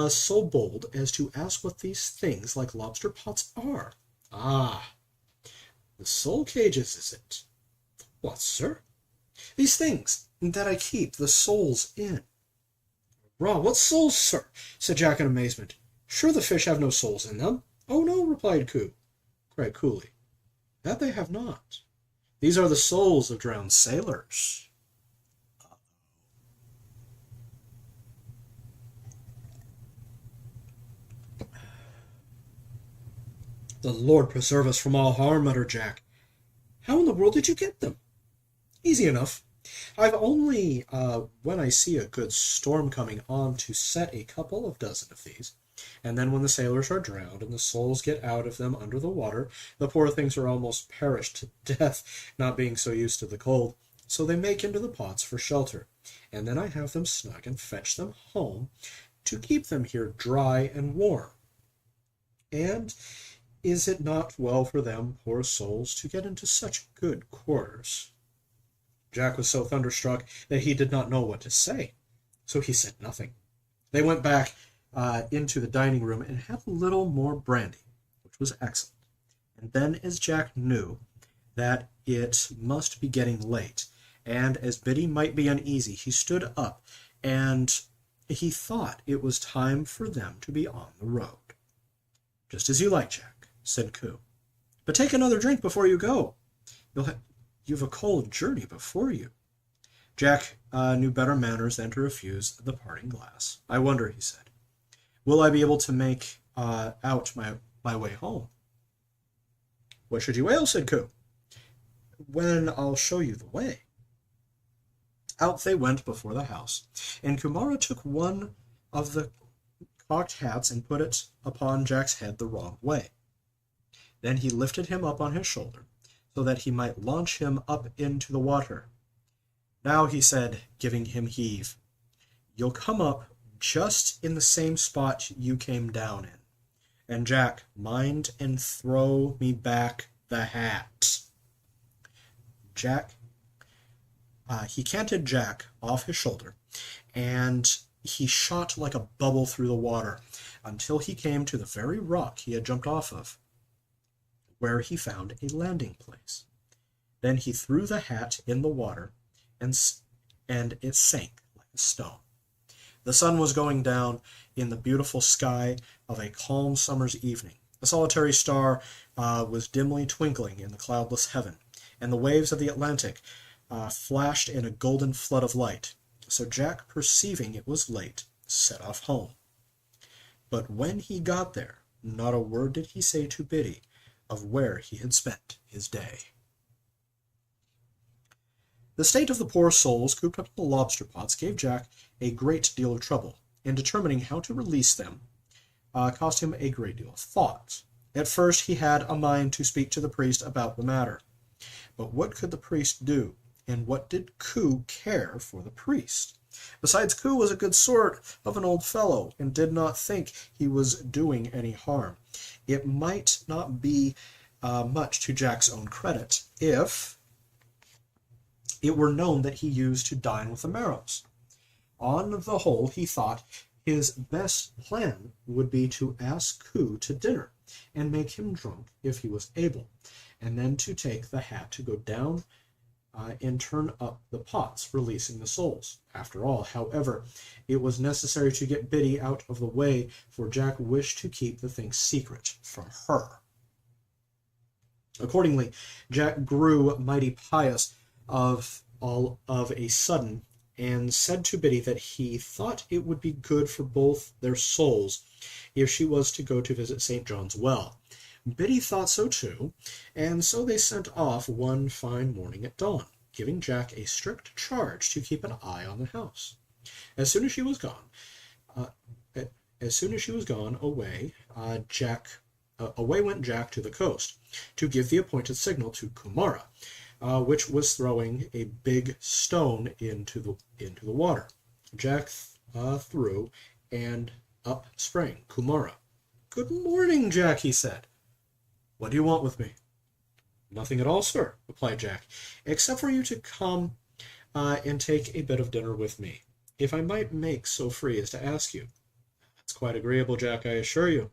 so bold as to ask what these things like lobster pots are? Ah, the soul cages, is it? What, sir? These things that I keep the souls in. Raw, what souls, sir? Said Jack in amazement. Sure the fish have no souls in them. Oh, no, replied Coo, quite coolly. That they have not. These are the souls of drowned sailors. The Lord preserve us from all harm, muttered Jack. How in the world did you get them? Easy enough. I've only, when I see a good storm coming on, to set a couple of dozen of these, and then when the sailors are drowned and the souls get out of them under the water, the poor things are almost perished to death, not being so used to the cold, so they make into the pots for shelter, and then I have them snug and fetch them home to keep them here dry and warm. And is it not well for them, poor souls, to get into such good quarters? Jack was so thunderstruck that he did not know what to say, so he said nothing. They went back into the dining room and had a little more brandy, which was excellent. And then, as Jack knew that it must be getting late, and as Biddy might be uneasy, he stood up, and he thought it was time for them to be on the road. Just as you like, Jack, said Coo. But take another drink before you go. You've a cold journey before you. Jack knew better manners than to refuse the parting glass. I wonder, he said, will I be able to make out my way home? What should you ail, said Coo. When I'll show you the way. Out they went before the house, and Kumara took one of the cocked hats and put it upon Jack's head the wrong way. Then he lifted him up on his shoulder, so that he might launch him up into the water. Now, he said, giving him heave, you'll come up just in the same spot you came down in. And Jack, mind and throw me back the hat. He canted Jack off his shoulder, and he shot like a bubble through the water until he came to the very rock he had jumped off of, where he found a landing place. Then he threw the hat in the water, and it sank like a stone. The sun was going down in the beautiful sky of a calm summer's evening. A solitary star was dimly twinkling in the cloudless heaven, and the waves of the Atlantic flashed in a golden flood of light. So Jack, perceiving it was late, set off home. But when he got there, not a word did he say to Biddy of where he had spent his day. The state of the poor souls cooped up in the lobster pots gave Jack a great deal of trouble, and determining how to release them cost him a great deal of thought. At first he had a mind to speak to the priest about the matter. But what could the priest do? And what did Ku care for the priest? Besides, Ku was a good sort of an old fellow, and did not think he was doing any harm. It might not be much to Jack's own credit if it were known that he used to dine with the Merrows. On the whole, he thought his best plan would be to ask Ku to dinner, and make him drunk if he was able, and then to take the hat to go down and turn up the pots, releasing the souls. After all, however, it was necessary to get Biddy out of the way, for Jack wished to keep the thing secret from her. Accordingly, Jack grew mighty pious of a sudden, and said to Biddy that he thought it would be good for both their souls if she was to go to visit St. John's Well. Biddy thought so too, and so they sent off one fine morning at dawn, giving Jack a strict charge to keep an eye on the house. As soon as she was gone, away went Jack to the coast to give the appointed signal to Kumara, which was throwing a big stone into the water. Jack threw, and up sprang Kumara. "Good morning, Jack," he said. "What do you want with me?" "Nothing at all, sir," replied Jack, "except for you to come and take a bit of dinner with me, if I might make so free as to ask you." "That's quite agreeable, Jack, I assure you."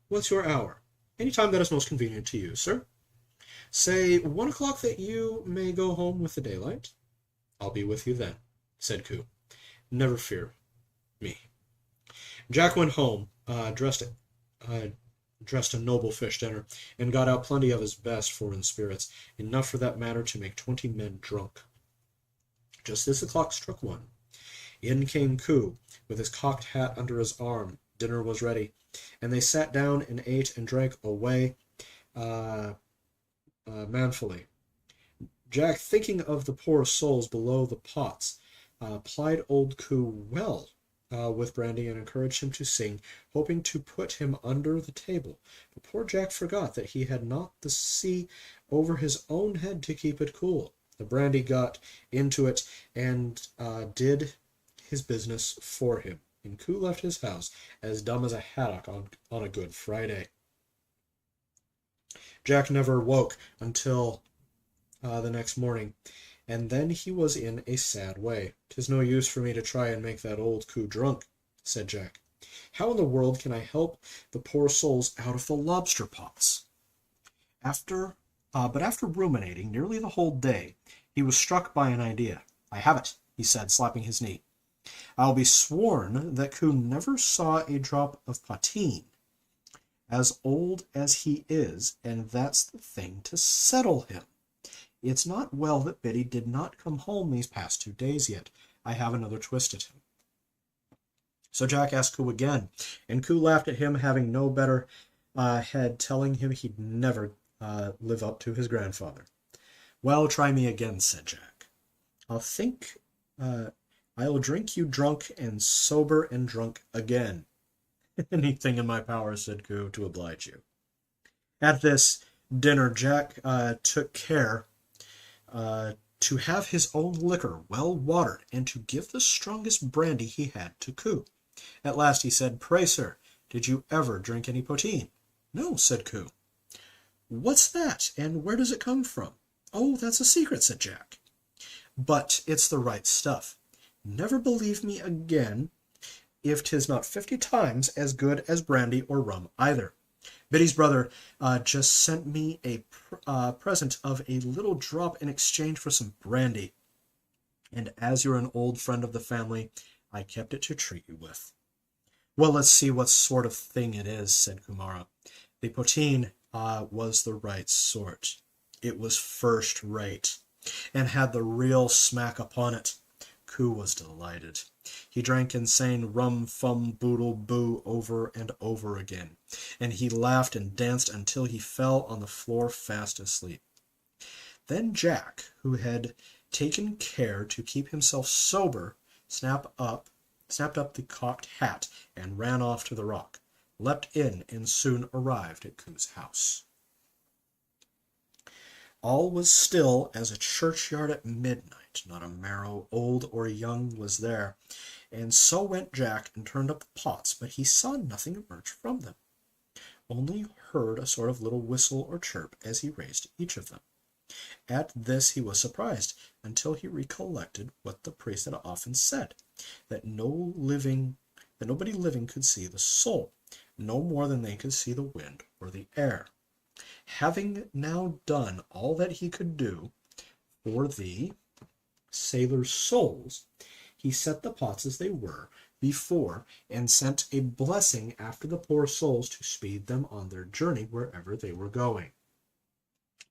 "What's your hour?" "Any time that is most convenient to you, sir." "Say 1 o'clock, that you may go home with the daylight." "I'll be with you then," said Ku. "Never fear me." Jack went home, dressed a noble fish dinner, and got out plenty of his best foreign spirits, enough for that matter to make 20 men drunk. Just as the clock struck 1, in came Ku, with his cocked hat under his arm. Dinner was ready, and they sat down and ate and drank away manfully. Jack, thinking of the poor souls below the pots, plied old Ku well with brandy, and encouraged him to sing, hoping to put him under the table. But poor Jack forgot that he had not the sea over his own head to keep it cool. The brandy got into it, and did his business for him, and Ku left his house as dumb as a haddock on a Good Friday. Jack never woke until the next morning, and then he was in a sad way. "'Tis no use for me to try and make that old Ku drunk," said Jack. "How in the world can I help the poor souls out of the lobster pots?" But after ruminating nearly the whole day, he was struck by an idea. "I have it," he said, slapping his knee. "I'll be sworn that Ku never saw a drop of poteen, as old as he is, and that's the thing to settle him. It's not well that Biddy did not come home these past 2 days yet. I have another twist at him." So Jack asked Ku again, and Ku laughed at him, having no better head, telling him he'd never live up to his grandfather. "Well, try me again," said Jack. I'll drink you drunk and sober and drunk again." "Anything in my power," said Ku, "to oblige you." At this dinner, Jack took care to have his own liquor well watered, and to give the strongest brandy he had to Ku. At last he said, "Pray, sir, did you ever drink any poteen?" "No," said Ku. "What's that, and where does it come from?" "Oh, that's a secret," said Jack. "But it's the right stuff. Never believe me again if 'tis not 50 times as good as brandy or rum either. Biddy's brother just sent me a present of a little drop in exchange for some brandy, and as you're an old friend of the family, I kept it to treat you with." "Well, let's see what sort of thing it is," said Kumara. The poteen was the right sort. It was first rate, and had the real smack upon it. Ku was delighted. He drank insane rum fum boodle boo over and over again, and he laughed and danced until he fell on the floor fast asleep. Then Jack, who had taken care to keep himself sober, snapped up the cocked hat and ran off to the rock, leapt in, and soon arrived at Coo's house. All was still as a churchyard at midnight. Not a marrow, old or young, was there, and so went Jack and turned up the pots, but he saw nothing emerge from them, only heard a sort of little whistle or chirp as he raised each of them. At this he was surprised, until he recollected what the priest had often said, that nobody living could see the soul, no more than they could see the wind or the air. Having now done all that he could do for the sailors' souls, he set the pots as they were before, and sent a blessing after the poor souls to speed them on their journey wherever they were going.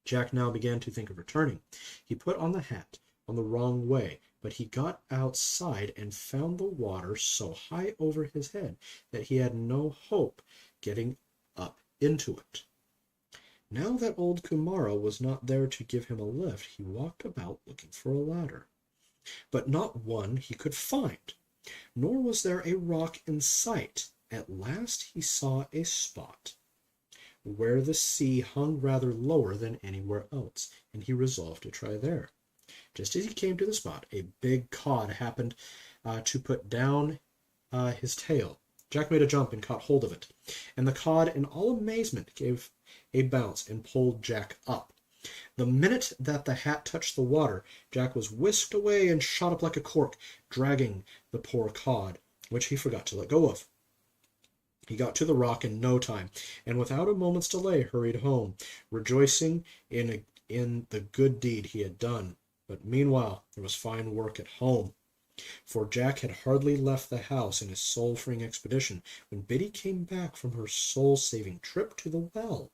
Jack now began to think of returning. He put on the hat on the wrong way, but he got outside and found the water so high over his head that he had no hope getting up into it. Now that old Kumara was not there to give him a lift, he walked about looking for a ladder, but not one he could find, nor was there a rock in sight. At last he saw a spot where the sea hung rather lower than anywhere else, and he resolved to try there. Just as he came to the spot, a big cod happened to put down his tail. Jack made a jump and caught hold of it, and the cod, in all amazement, gave a bounce and pulled Jack up. The minute that the hat touched the water, Jack was whisked away and shot up like a cork, dragging the poor cod, which he forgot to let go of. He got to the rock in no time, and without a moment's delay hurried home, rejoicing in the good deed he had done. But meanwhile there was fine work at home, for Jack had hardly left the house in his soul-freeing expedition when Biddy came back from her soul-saving trip to the well.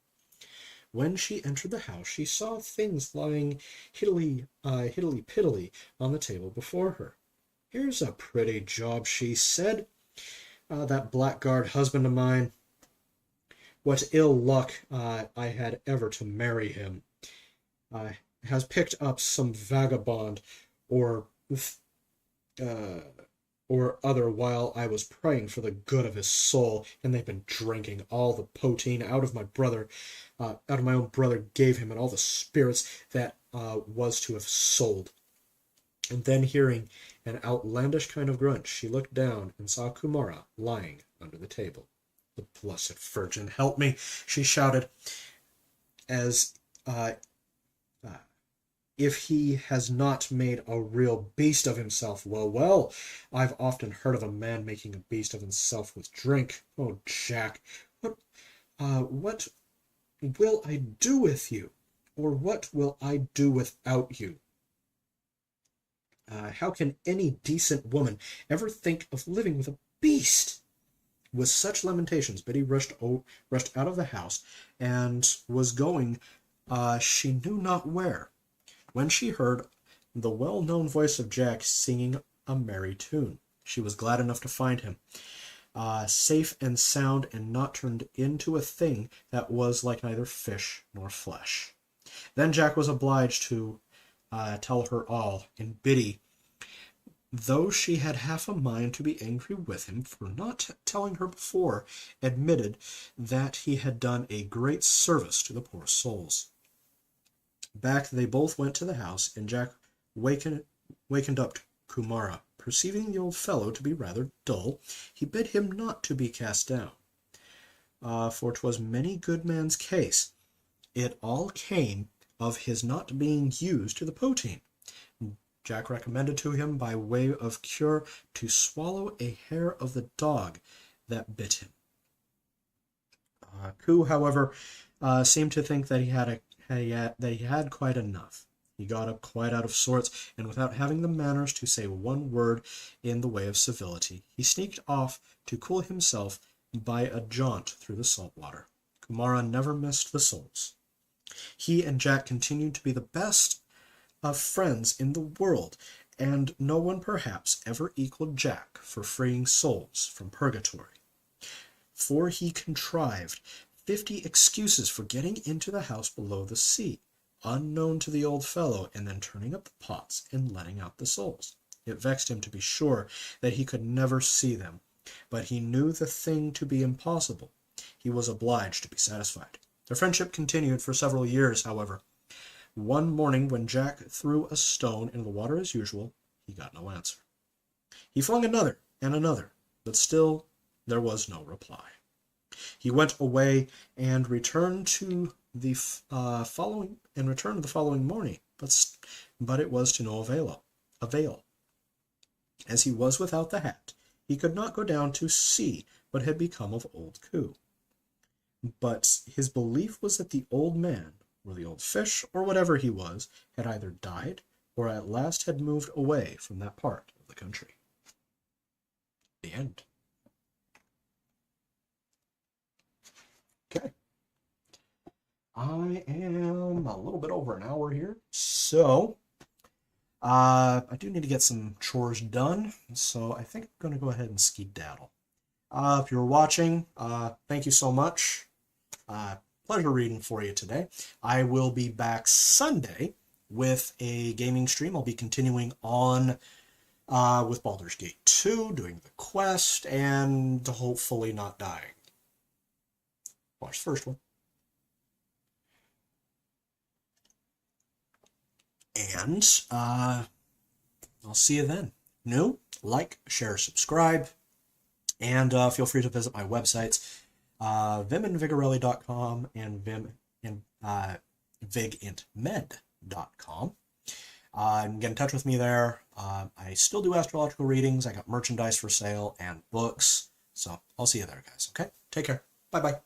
When she entered the house, she saw things lying hiddly-piddly on the table before her. "Here's a pretty job," she said. "That blackguard husband of mine, what ill luck I had ever to marry him, has picked up some vagabond or other while I was praying for the good of his soul, and they've been drinking all the poteen out of my own brother gave him, and all the spirits that was to have sold." And then, hearing an outlandish kind of grunt, she looked down and saw Kumara lying under the table. "The Blessed Virgin help me!" she shouted, as if he has not made a real beast of himself. Well, well, I've often heard of a man making a beast of himself with drink. Oh, Jack, what will I do with you? Or what will I do without you? How can any decent woman ever think of living with a beast? With such lamentations, Biddy rushed out of the house, and was going she knew not where, when she heard the well-known voice of Jack singing a merry tune. She was glad enough to find him safe and sound, and not turned into a thing that was like neither fish nor flesh. Then Jack was obliged to tell her all, and Biddy, though she had half a mind to be angry with him for not telling her before, admitted that he had done a great service to the poor souls. Back they both went to the house, and Jack wakened up Kumara. Perceiving the old fellow to be rather dull, he bid him not to be cast down, for 'twas many good man's case. It all came of his not being used to the poteen. Jack recommended to him, by way of cure, to swallow a hair of the dog that bit him. Coo, however, seemed to think that he had quite enough. He got up quite out of sorts, and without having the manners to say one word in the way of civility, he sneaked off to cool himself by a jaunt through the salt water. Kumara never missed the souls. He and Jack continued to be the best of friends in the world, and no one perhaps ever equaled Jack for freeing souls from purgatory. For he contrived 50 excuses for getting into the house below the sea, unknown to the old fellow, and then turning up the pots and letting out the souls. It vexed him to be sure that he could never see them, but he knew the thing to be impossible. He was obliged to be satisfied. Their friendship continued for several years, however. One morning, when Jack threw a stone into the water as usual, he got no answer. He flung another and another, but still there was no reply. He went away and returned the following morning, but it was to no avail. As he was without the hat, he could not go down to see what had become of old Coo. But his belief was that the old man, or the old fish, or whatever he was, had either died or at last had moved away from that part of the country. The end. Okay. I am a little bit over an hour here, so I do need to get some chores done, so I think I'm going to go ahead and skedaddle. If you're watching, thank you so much. Pleasure reading for you today. I will be back Sunday with a gaming stream. I'll be continuing on with Baldur's Gate 2, doing the quest, and hopefully not dying. Watch the first one. And I'll see you then. New, like, share, subscribe, and feel free to visit my websites, vimandvigorelli.com and vigintmed.com. Get in touch with me there. I still do astrological readings. I got merchandise for sale and books. So I'll see you there, guys. Okay? Take care. Bye-bye.